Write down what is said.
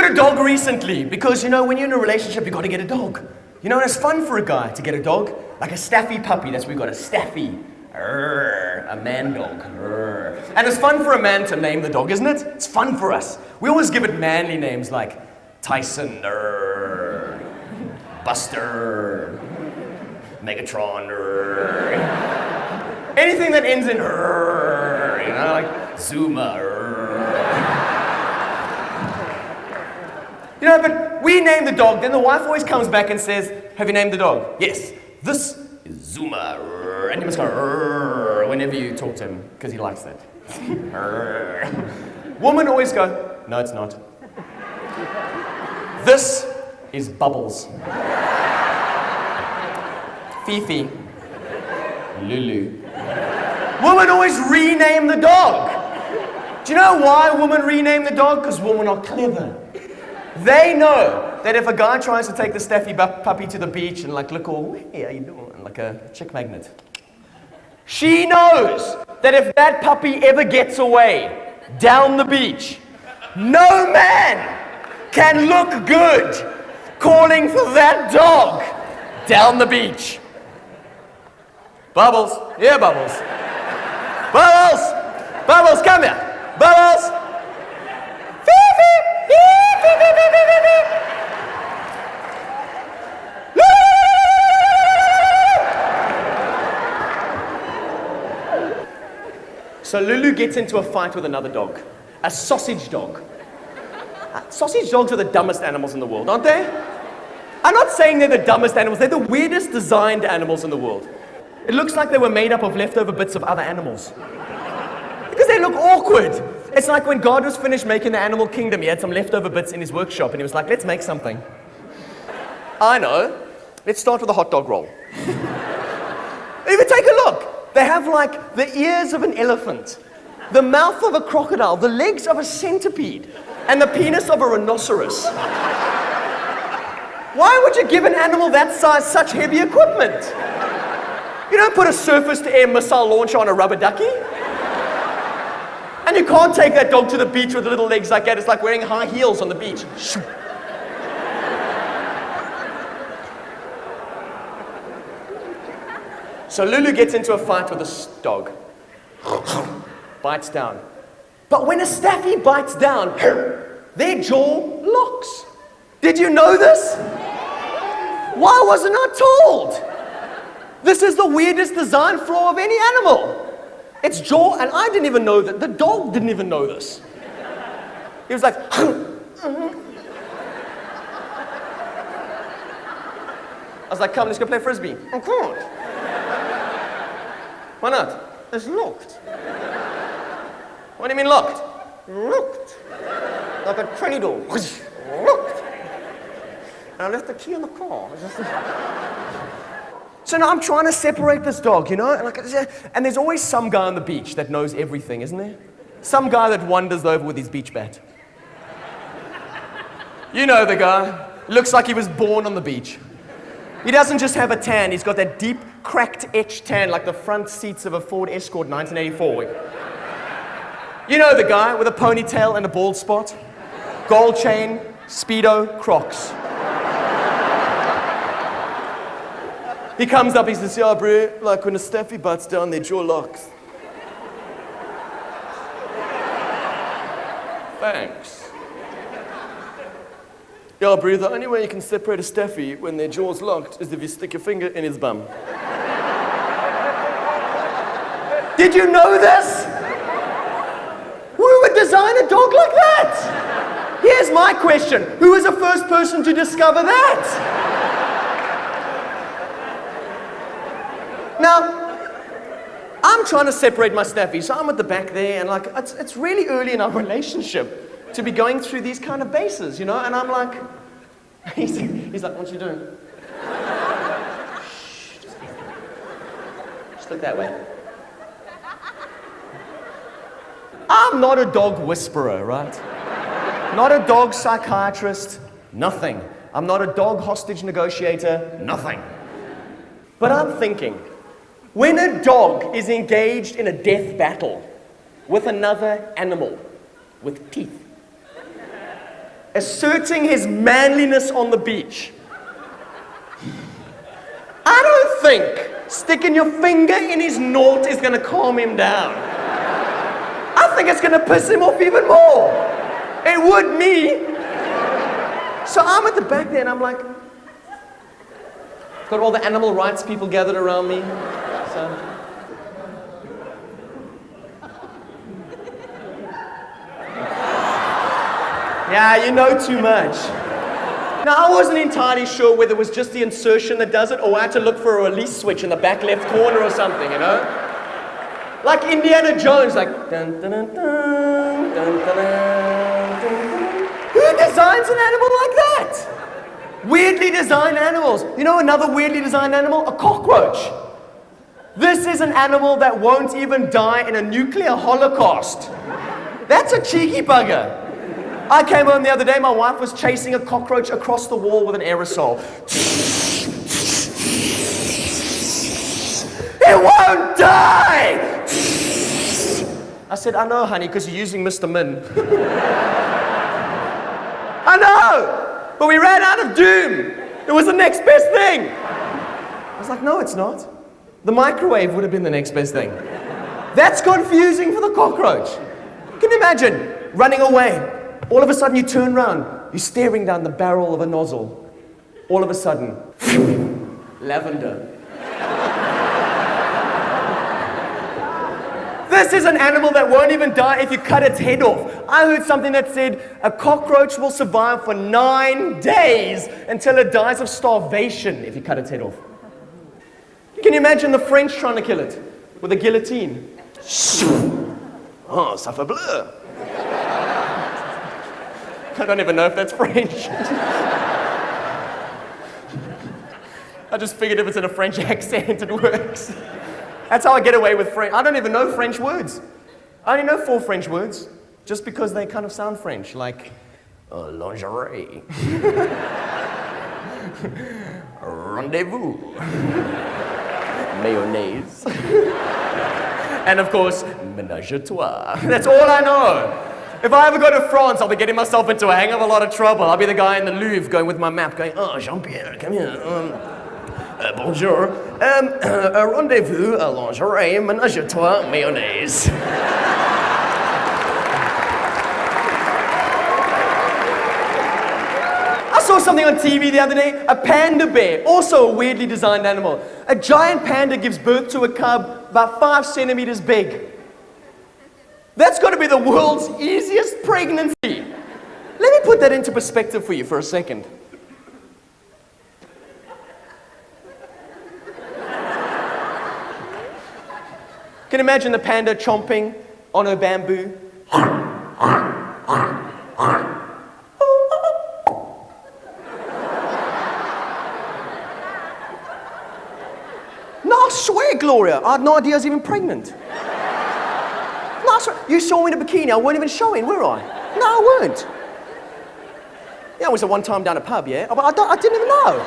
got a dog recently because, when you're in a relationship, you've got to get a dog. And it's fun for a guy to get a dog, like a staffy puppy. That's what we've got, a staffy. A man dog. And it's fun for a man to name the dog, isn't it? It's fun for us. We always give it manly names like Tyson, Buster, Megatron, anything that ends in like Zuma. But we name the dog, then the wife always comes back and says, have you named the dog? Yes, this is Zuma. And you must go whenever you talk to him, because he likes that. Women always go, no, it's not. This is Bubbles. Fifi. Lulu. Women always rename the dog. Do you know why women rename the dog? Because women are clever. They know that if a guy tries to take the staffy puppy to the beach and look all, hey, how you doing? Like a chick magnet. She knows that if that puppy ever gets away down the beach, no man can look good calling for that dog down the beach. Bubbles, yeah, Bubbles. Bubbles, Bubbles, come here. Bubbles. So Lulu gets into a fight with another dog, a sausage dog. Sausage dogs are the dumbest animals in the world, aren't they? I'm not saying they're the dumbest animals, they're the weirdest designed animals in the world. It looks like they were made up of leftover bits of other animals. Because they look awkward. It's like when God was finished making the animal kingdom, he had some leftover bits in his workshop and he was like, let's make something. I know. Let's start with a hot dog roll. Even take a look. They have the ears of an elephant, the mouth of a crocodile, the legs of a centipede, and the penis of a rhinoceros. Why would you give an animal that size such heavy equipment? You don't put a surface-to-air missile launcher on a rubber ducky. And you can't take that dog to the beach with little legs like that. It's like wearing high heels on the beach. So Lulu gets into a fight with this dog. Bites down. But when a staffy bites down, their jaw locks. Did you know this? Why wasn't I told? This is the weirdest design flaw of any animal. Its jaw, and I didn't even know that. The dog didn't even know this. He was like, I was like, come, let's go play frisbee. I can't. Why not? It's locked. What do you mean locked? Locked. Like a train door. Locked. And I left the key in the car. So now I'm trying to separate this dog, And there's always some guy on the beach that knows everything, isn't there? Some guy that wanders over with his beach bat. You know the guy. Looks like he was born on the beach. He doesn't just have a tan, he's got that deep, cracked, etched tan like the front seats of a Ford Escort 1984. You know the guy with a ponytail and a bald spot? Gold chain, Speedo, Crocs. He comes up, he says, yeah, bro, like when a staffy bites down, their jaw locks. Thanks. Yeah, bro, the only way you can separate a staffy when their jaw's locked is if you stick your finger in his bum. Did you know this? Who would design a dog like that? Here's my question. Who was the first person to discover that? Now, I'm trying to separate my staffy, so I'm at the back there, and it's really early in our relationship to be going through these kind of bases, and I'm like, he's like, what you doing? Shh, just look that way. I'm not a dog whisperer, right? Not a dog psychiatrist, nothing. I'm not a dog hostage negotiator, nothing. But I'm thinking, when a dog is engaged in a death battle with another animal with teeth, asserting his manliness on the beach. I don't think sticking your finger in his knot is going to calm him down. I think it's going to piss him off even more. It would me. So I'm at the back there and I'm like, got all the animal rights people gathered around me. So, yeah, you know too much. Now, I wasn't entirely sure whether it was just the insertion that does it, or I had to look for a release switch in the back left corner or something, you know? Like Indiana Jones, like, dun, dun, dun, dun, dun, dun, dun, dun. Who designs an animal like that? Weirdly designed animals. You know another weirdly designed animal? A cockroach. This is an animal that won't even die in a nuclear holocaust. That's a cheeky bugger. I came home the other day, my wife was chasing a cockroach across the wall with an aerosol. It won't die! I said, I know, honey, because you're using Mr. Min. I know! But we ran out of doom. It was the next best thing. I was like, no, it's not. The microwave would have been the next best thing. That's confusing for the cockroach. Can you imagine running away? All of a sudden you turn around, you're staring down the barrel of a nozzle. All of a sudden, lavender. This is an animal that won't even die if you cut its head off. I heard something that said a cockroach will survive for 9 days until it dies of starvation if you cut its head off. Can you imagine the French trying to kill it with a guillotine? Oh, ça fait bleu. I don't even know if that's French. I just figured if it's in a French accent, it works. That's how I get away with French. I don't even know French words. I only know 4 French words, just because they kind of sound French, like lingerie, rendezvous, mayonnaise, and of course, ménage à trois. That's all I know. If I ever go to France, I'll be getting myself into a hang of a lot of trouble. I'll be the guy in the Louvre going with my map, going, oh, Jean-Pierre, come here. Bonjour. Rendezvous, lingerie, ménage à trois, mayonnaise. I saw something on TV the other day, a panda bear, also a weirdly designed animal. A giant panda gives birth to a cub about 5 centimeters big. That's got to be the world's easiest pregnancy. Let me put that into perspective for you for a second. Can you imagine the panda chomping on her bamboo? No, I swear, Gloria, I had no idea I was even pregnant. No, I swear, you saw me in a bikini, I weren't even showing, were I? No, I weren't. Yeah, I was at one time down a pub, yeah? But I didn't even know.